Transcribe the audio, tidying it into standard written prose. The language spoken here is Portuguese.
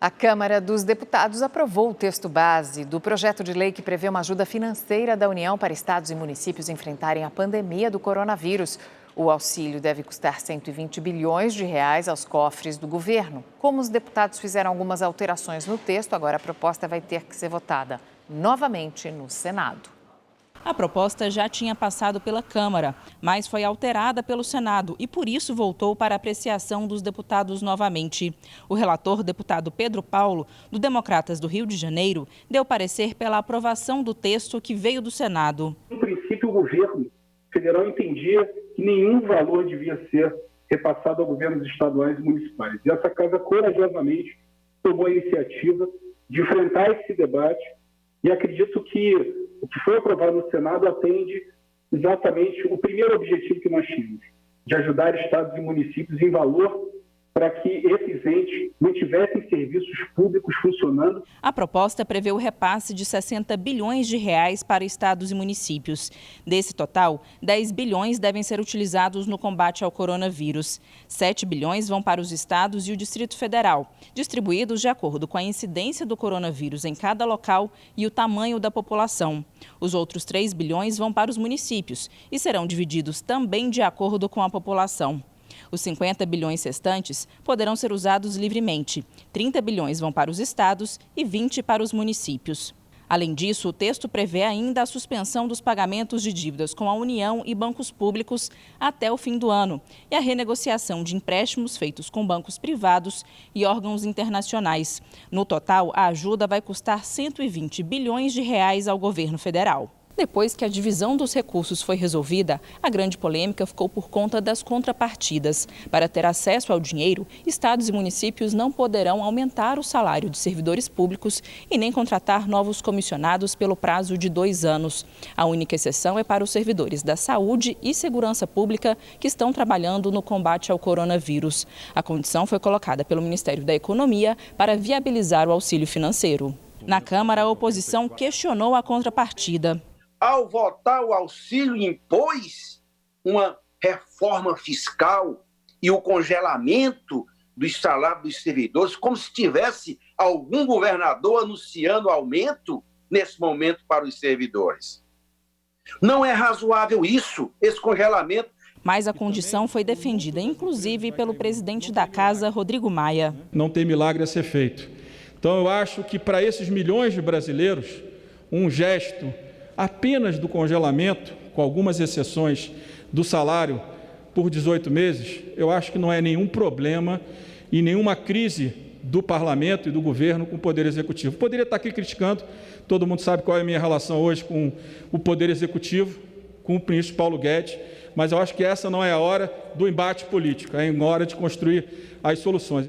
A Câmara dos Deputados aprovou o texto base do projeto de lei que prevê uma ajuda financeira da União para estados e municípios enfrentarem a pandemia do coronavírus. O auxílio deve custar 120 bilhões de reais aos cofres do governo. Como os deputados fizeram algumas alterações no texto, agora a proposta vai ter que ser votada novamente no Senado. A proposta já tinha passado pela Câmara, mas foi alterada pelo Senado e, por isso, voltou para apreciação dos deputados novamente. O relator, deputado Pedro Paulo, do Democratas do Rio de Janeiro, deu parecer pela aprovação do texto que veio do Senado. No princípio, o governo federal entendia que nenhum valor devia ser repassado a governos estaduais e municipais. E essa casa, corajosamente, tomou a iniciativa de enfrentar esse debate e acredito que o que foi aprovado no Senado atende exatamente o primeiro objetivo que nós tínhamos, de ajudar estados e municípios em valor para que esses entes mantivessem serviços públicos funcionando. A proposta prevê o repasse de 60 bilhões de reais para estados e municípios. Desse total, 10 bilhões devem ser utilizados no combate ao coronavírus. 7 bilhões vão para os estados e o Distrito Federal, distribuídos de acordo com a incidência do coronavírus em cada local e o tamanho da população. Os outros 3 bilhões vão para os municípios e serão divididos também de acordo com a população. Os 50 bilhões restantes poderão ser usados livremente. 30 bilhões vão para os estados e 20 para os municípios. Além disso, o texto prevê ainda a suspensão dos pagamentos de dívidas com a União e bancos públicos até o fim do ano e a renegociação de empréstimos feitos com bancos privados e órgãos internacionais. No total, a ajuda vai custar 120 bilhões de reais ao governo federal. Depois que a divisão dos recursos foi resolvida, a grande polêmica ficou por conta das contrapartidas. Para ter acesso ao dinheiro, estados e municípios não poderão aumentar o salário de servidores públicos e nem contratar novos comissionados pelo prazo de 2 anos. A única exceção é para os servidores da saúde e segurança pública que estão trabalhando no combate ao coronavírus. A condição foi colocada pelo Ministério da Economia para viabilizar o auxílio financeiro. Na Câmara, a oposição questionou a contrapartida. Ao votar o auxílio, impôs uma reforma fiscal e o congelamento dos salários dos servidores, como se tivesse algum governador anunciando aumento nesse momento para os servidores. Não é razoável isso, esse congelamento. Mas a condição foi defendida, inclusive, pelo presidente da Casa, Rodrigo Maia. Não tem milagre a ser feito. Então, eu acho que para esses milhões de brasileiros, um gesto apenas do congelamento, com algumas exceções do salário por 18 meses, eu acho que não é nenhum problema e nenhuma crise do parlamento e do governo com o Poder Executivo. Poderia estar aqui criticando, todo mundo sabe qual é a minha relação hoje com o Poder Executivo, com o ministro Paulo Guedes, mas eu acho que essa não é a hora do embate político, é a hora de construir as soluções.